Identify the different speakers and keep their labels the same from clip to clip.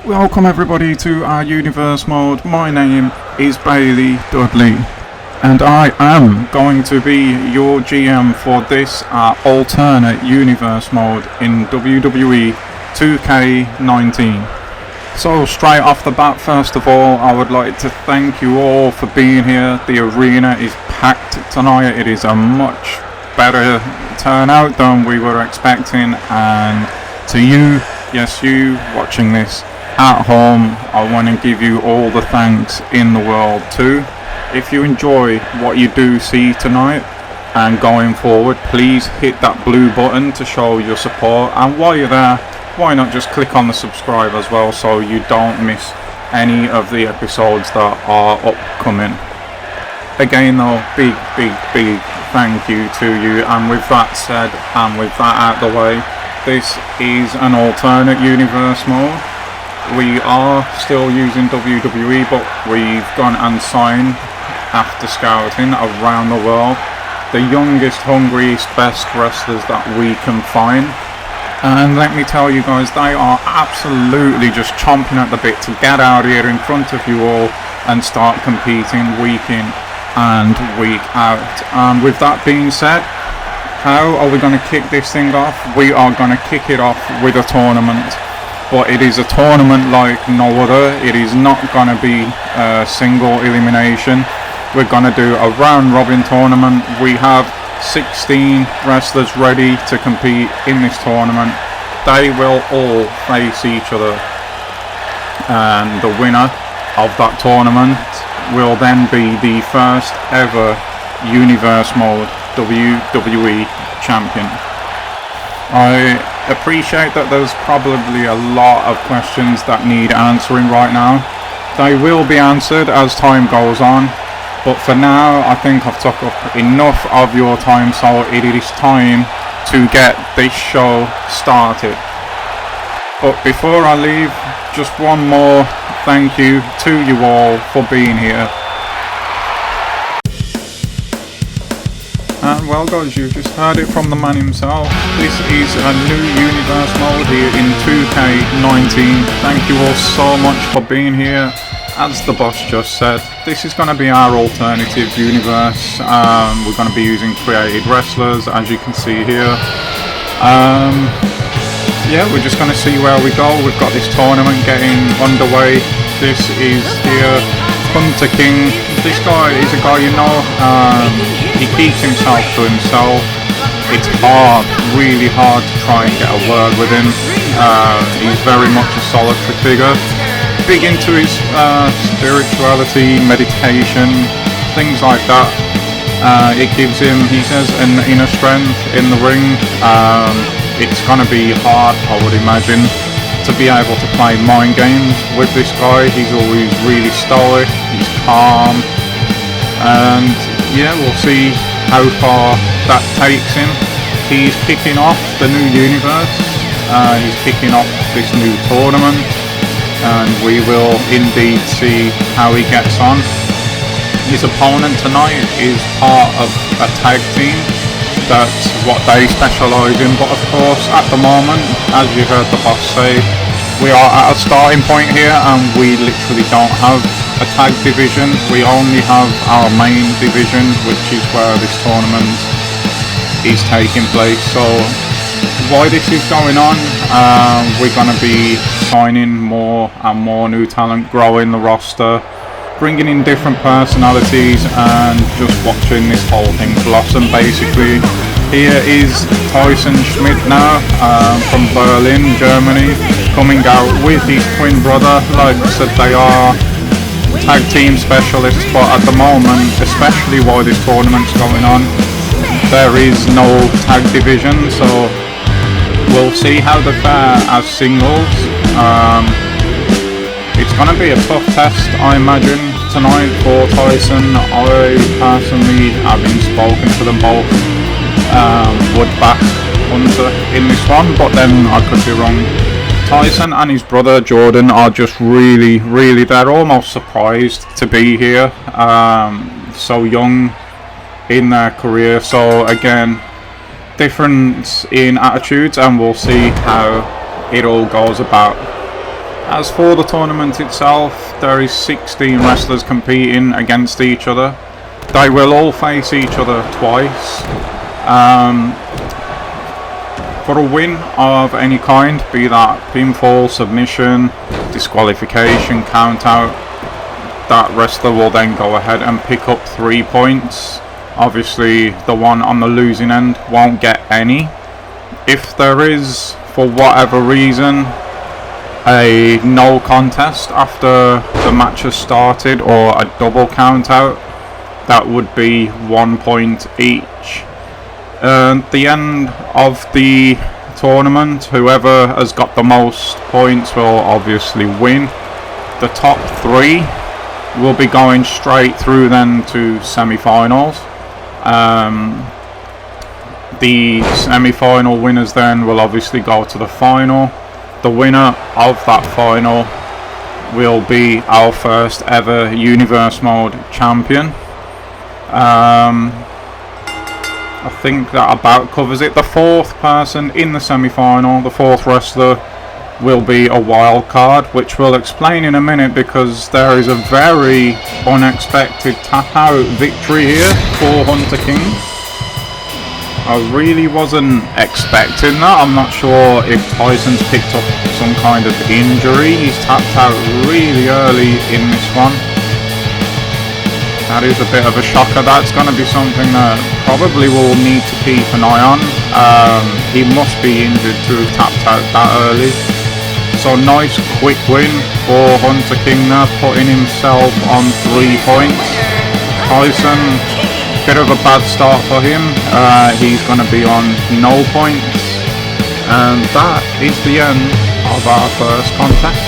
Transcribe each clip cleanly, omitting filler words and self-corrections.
Speaker 1: Welcome everybody to our universe mode. My name is Bailey Dudley and I am going to be your GM for this alternate universe mode in WWE 2K19. So straight off the bat, first of all, I would like to thank you all for being here. The arena is packed tonight. It is a much better turnout than we were expecting, and to you, yes, you watching this at home, I want to give you all the thanks in the world too. If you enjoy what you do see tonight and going forward, please hit that blue button to show your support, and while you're there, why not just click on the subscribe as well so you don't miss any of the episodes that are upcoming. Again though, big thank you to you, and with that said and with that out the way, this is an alternate universe mode. We are still using WWE, but we've gone and signed, after scouting around the world, the youngest, hungriest, best wrestlers that we can find. And let me tell you guys, they are absolutely just chomping at the bit to get out here in front of you all and start competing week in and week out. And with that being said, how are we going to kick this thing off? We are going to kick it off with a tournament. But it is a tournament like no other. It is not going to be a single elimination. We're going to do a round robin tournament. We have 16 wrestlers ready to compete in this tournament. They will all face each other, and the winner of that tournament will then be the first ever Universe Mode WWE Champion. I appreciate that there's probably a lot of questions that need answering right now. They will be answered as time goes on, but for now I think I've took up enough of your time, so it is time to get this show started. But before I leave, just one more thank you to you all for being here. And well guys, you've just heard it from the man himself. This is a new universe mode here in 2K19. Thank you all so much for being here. As the boss just said, this is going to be our alternative universe. We're going to be using created wrestlers, as you can see here. Yeah, we're just going to see where we go. We've got this tournament getting underway. This is here, Hunter King. This guy is a guy you know. He keeps himself to himself. It's hard, really hard to try and get a word with him. He's very much a solitary figure. Big into his spirituality, meditation, things like that. It gives him, he says, an inner strength in the ring. It's going to be hard, I would imagine, to be able to play mind games with this guy. He's always really stoic, he's calm, and yeah, we'll see how far that takes him. He's kicking off the new universe, he's kicking off this new tournament, and we will indeed see how he gets on. His opponent tonight is part of a tag team. That's what they specialise in, but of course at the moment, as you heard the boss say, we are at a starting point here and we literally don't have a tag division. We only have our main division, which is where this tournament is taking place. So while this is going on, we're going to be signing more and more new talent, growing the roster, bringing in different personalities, and just watching this whole thing blossom basically. Here is Tyson Schmidt now, from Berlin, Germany, coming out with his twin brother. Like I said, they are tag team specialists, but at the moment, especially while this tournament's going on, there is no tag division, so we'll see how they fare as singles. It's going to be a tough test, I imagine, tonight for Tyson. I personally, having spoken to them both, would back Hunter in this one, but then I could be wrong. Tyson and his brother Jordan are just really, they're almost surprised to be here, so young in their career. So again, difference in attitudes, and we'll see how it all goes about. As for the tournament itself, there is 16 wrestlers competing against each other. They will all face each other twice. For a win of any kind, be that pinfall, submission, disqualification, count out, that wrestler will then go ahead and pick up 3 points. Obviously the one on the losing end won't get any. If there is, for whatever reason, a no contest after the match has started, or a double count out, that would be 1 point each. At the end of the tournament, whoever has got the most points will obviously win. The top 3 will be going straight through then to semi-finals. The semi-final winners then will obviously go to the final. The winner of that final will be our first ever Universe Mode champion. I think that about covers it. The 4th person in the semi-final, the 4th wrestler, will be a wild card, which we'll explain in a minute, because there is a very unexpected tap-out victory here for Hunter King. I really wasn't expecting that. I'm not sure if Tyson's picked up some kind of injury. He's tapped out really early in this one. That is a bit of a shocker. That's going to be something that probably we'll need to keep an eye on. He must be injured to have tapped out that early. So nice quick win for Hunter King there, putting himself on 3 points. Tyson, bit of a bad start for him. He's going to be on no points. And that is the end of our first contest.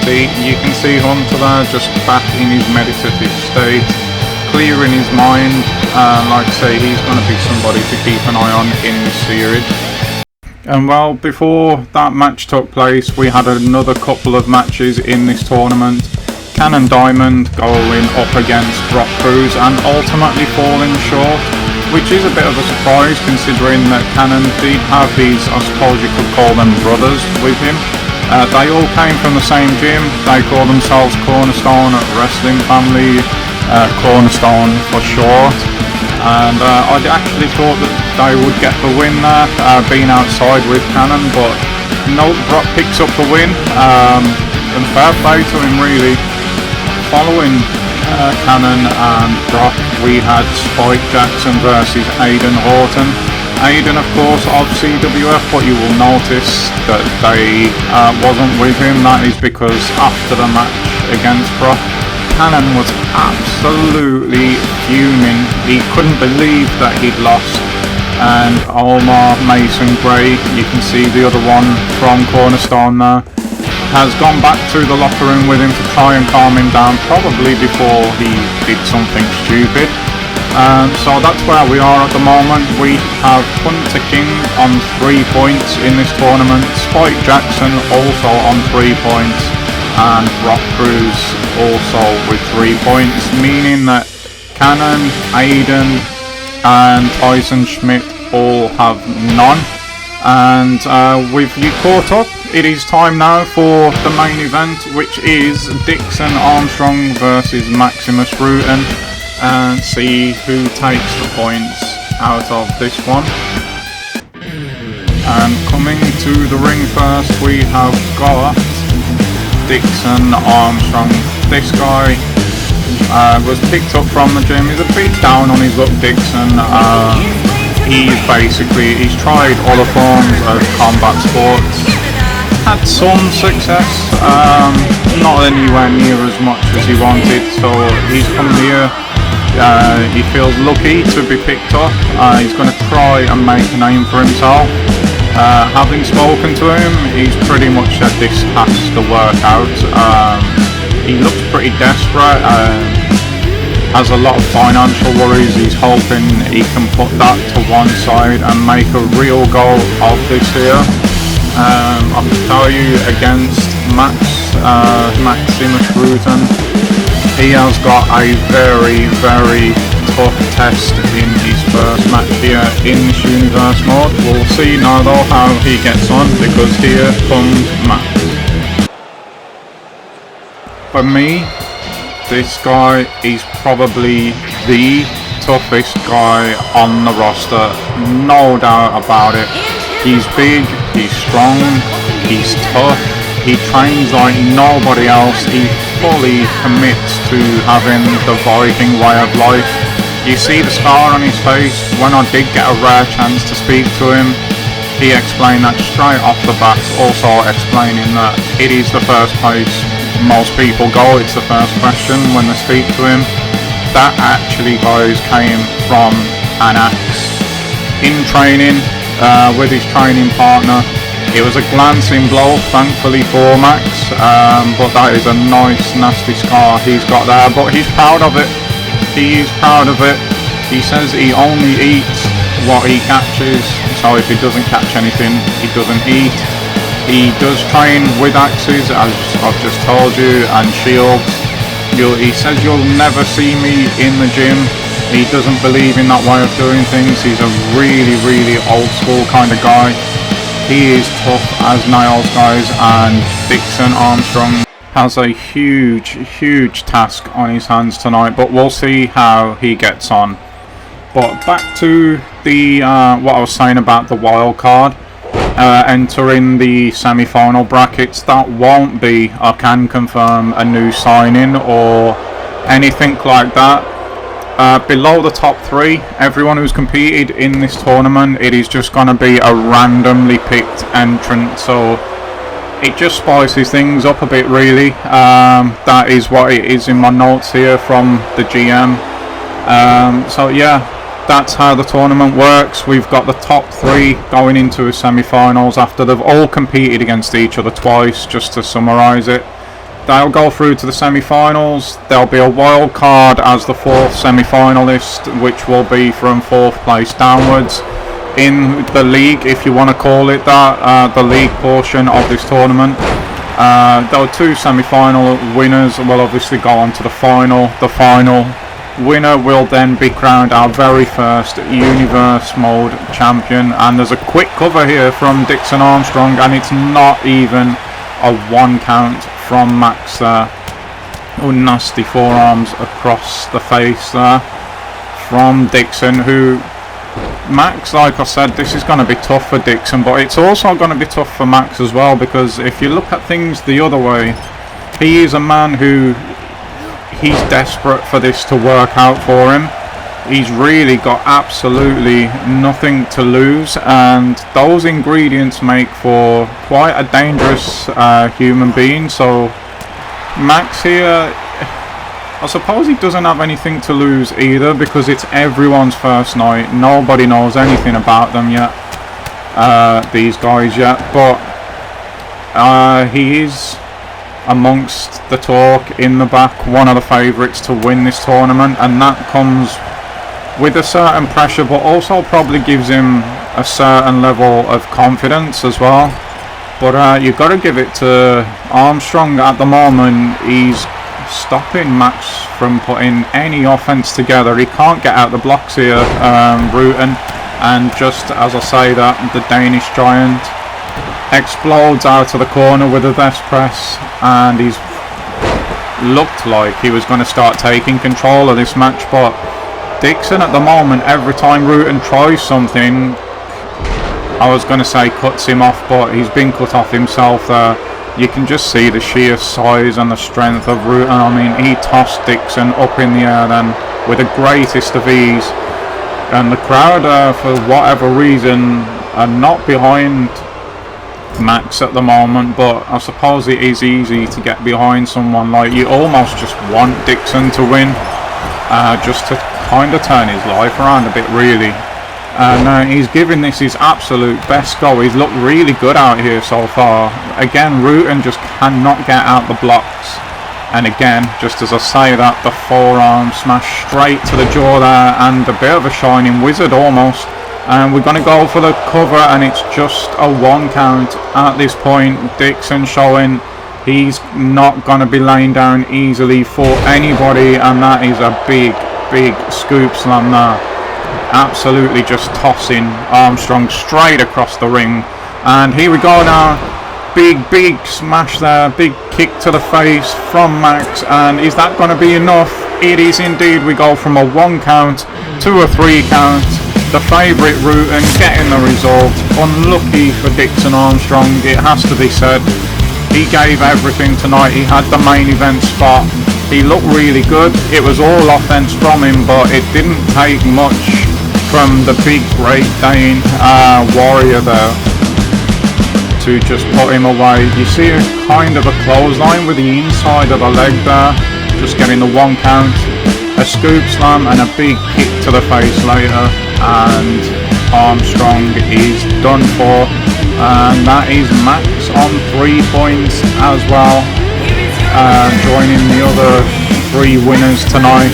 Speaker 1: You can see Hunter there just back in his meditative state, clearing his mind. Like I say, he's going to be somebody to keep an eye on in this series. And well, before that match took place, we had another couple of matches in this tournament. Cannon Diamond going up against Brock Cruz and ultimately falling short, which is a bit of a surprise considering that Cannon did have his, I suppose you could call them brothers, with him. They all came from the same gym. They call themselves Cornerstone Wrestling Family, Cornerstone for short. And I actually thought that they would get the win there, being outside with Cannon, but no, Brock picks up the win. And fair play to him really. Following Cannon and Brock, we had Spike Jackson versus Aidan Horton. Aidan, of course, of CWF, but you will notice that they wasn't with him. That is because after the match against Brock, Cannon was absolutely fuming. He couldn't believe that he'd lost. And Omar Mason Gray, you can see the other one from Cornerstone there, has gone back to the locker room with him to try and calm him down, probably before he did something stupid. So that's where we are at the moment. We have Hunter King on 3 points in this tournament, Spike Jackson also on 3 points, and Brock Cruz also with 3 points, meaning that Cannon, Aidan and Tyson Schmidt all have none. And with you caught up, it is time now for the main event, which is Dixon Armstrong versus Maximus Rooten, and see who takes the points out of this one. And coming to the ring first, we have got Dixon Armstrong. This guy was picked up from the gym. He's a bit down on his luck, Dixon. He's tried other forms of combat sports, had some success, not anywhere near as much as he wanted, so he's come here. He feels lucky to be picked up. He's going to try and make a name for himself. Having spoken to him, he's pretty much said this has to work out. He looks pretty desperate, has a lot of financial worries. He's hoping he can put that to one side and make a real go of this here. I can tell you, against Maximus Rooten, he has got a very, very tough test in his first match here in this Universe mode. We'll see now though how he gets on, because here comes Max. for me, this guy is probably the toughest guy on the roster, no doubt about it. He's big, he's strong, he's tough, he trains like nobody else, he fully commits to having the Viking way of life. You see the scar on his face. When I did get a rare chance to speak to him, he explained that straight off the bat, also explaining that it is the first place most people go, it's the first question when they speak to him. That actually, guys, came from an axe. In training, with his training partner, it was a glancing blow, thankfully for Max, but that is a nice, nasty scar he's got there, but he's proud of it. He is proud of it. He says he only eats what he catches, so if he doesn't catch anything, he doesn't eat. He does train with axes, as I've just told you, and shields. He says you'll never see me in the gym. He doesn't believe in that way of doing things. He's a really, really old school kind of guy. He is tough as nails, guys, and Dixon Armstrong has a huge task on his hands tonight, but we'll see how he gets on. But back to the what I was saying about the wild card, entering the semi-final brackets. That won't be, I can confirm, a new signing or anything like that. Below the top 3, everyone who's competed in this tournament, it is just going to be a randomly picked entrant, so it just spices things up a bit, really. That is what it is in my notes here from the GM. So yeah, that's how the tournament works. We've got the top 3 going into a semi-finals after they've all competed against each other twice, just to summarise it. They'll go through to the semi-finals. There'll be a wild card as the 4th semi-finalist, which will be from 4th place downwards. In the league, if you want to call it that, the league portion of this tournament, there were 2 semi-final winners will obviously go on to the final. The final winner will then be crowned our very first Universe Mode champion. And there's a quick cover here from Dixon Armstrong, and it's not even a 1 count from Max there. Oh, nasty forearms across the face there from Dixon, who... Max, like I said, this is going to be tough for Dixon, but it's also going to be tough for Max as well, because if you look at things the other way, he is a man who, he's desperate for this to work out for him. He's really got absolutely nothing to lose, and those ingredients make for quite a dangerous human being. So Max here, I suppose he doesn't have anything to lose either, because it's everyone's first night. Nobody knows anything about them yet, these guys yet, but he is amongst the talk in the back, one of the favourites to win this tournament, and that comes with a certain pressure, but also probably gives him a certain level of confidence as well. But you've got to give it to Armstrong at the moment. He's stopping Max from putting any offense together. He can't get out the blocks here, Rooten, and just as I say that, the Danish giant explodes out of the corner with a vest press, and he's looked like he was going to start taking control of this match, but Dixon at the moment, every time Rooten tries something, I was going to say cuts him off, but he's been cut off himself there. You can just see the sheer size and the strength of Rooten. I mean, he tossed Dixon up in the air then with the greatest of ease. And the crowd, for whatever reason, are not behind Max at the moment, but I suppose it is easy to get behind someone. Like, you almost just want Dixon to win, just to kind of turn his life around a bit, really. And he's giving this his absolute best go. He's looked really good out here so far. Again, Rooten just cannot get out the blocks. And again, just as I say that, the forearm smash straight to the jaw there, and a bit of a shining wizard almost. And we're going to go for the cover, and it's just a 1 count at this point. Dixon showing he's not going to be laying down easily for anybody, and that is a big scoop slam there. Absolutely just tossing Armstrong straight across the ring. And here we go now. big smash there, big kick to the face from Max, and is that going to be enough? It is indeed. We go from a 1 count to a 3 count. The favourite Rooten getting the result. Unlucky for Dixon Armstrong, it has to be said. He gave everything tonight. He had the main event spot. He looked really good. It was all offense from him, but it didn't take much from the big Great Dane warrior there to just put him away. You see a kind of a clothesline with the inside of the leg there, just getting the 1 count, a scoop slam and a big kick to the face later, and Armstrong is done for, and that is Max on 3 points as well, joining the other 3 winners tonight.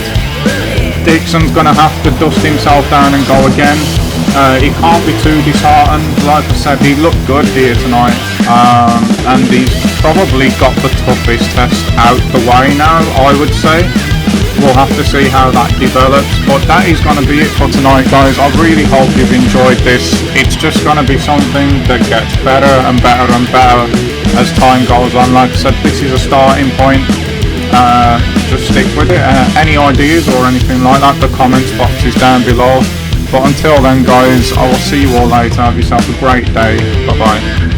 Speaker 1: Dixon's going to have to dust himself down and go again. He can't be too disheartened. Like I said, he looked good here tonight, and he's probably got the toughest test out the way now, I would say. We'll have to see how that develops, but that is going to be it for tonight, guys. I really hope you've enjoyed this. It's just going to be something that gets better and better and better as time goes on. Like I said, this is a starting point. Just stick with it. Any ideas or anything like that, the comments box is down below. But until then, guys, I will see you all later. Have yourself a great day. Bye bye.